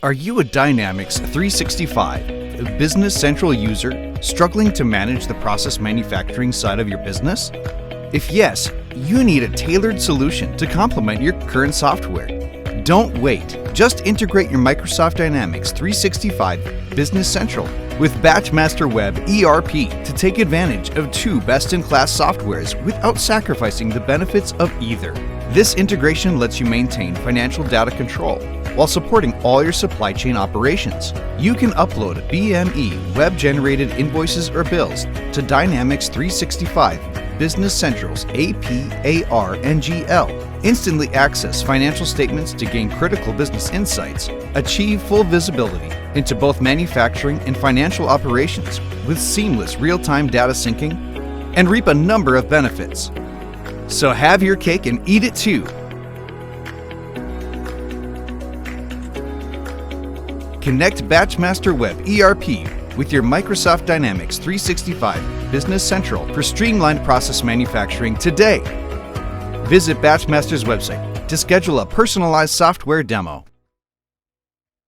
Are you a Dynamics 365 Business Central user struggling to manage the process manufacturing side of your business? If yes, you need a tailored solution to complement your current software. Don't wait. Just integrate your Microsoft Dynamics 365 Business Central with BatchMaster Web ERP to take advantage of two best-in-class softwares without sacrificing the benefits of either. This integration lets you maintain financial data control while supporting all your supply chain operations. You can upload BME web-generated invoices or bills to Dynamics 365 Business Central's AP, AR, and GL. Instantly access financial statements to gain critical business insights, achieve full visibility into both manufacturing and financial operations with seamless real-time data syncing, and reap a number of benefits. So have your cake and eat it too. Connect BatchMaster Web ERP with your Microsoft Dynamics 365 Business Central for streamlined process manufacturing today. Visit BatchMaster's website to schedule a personalized software demo.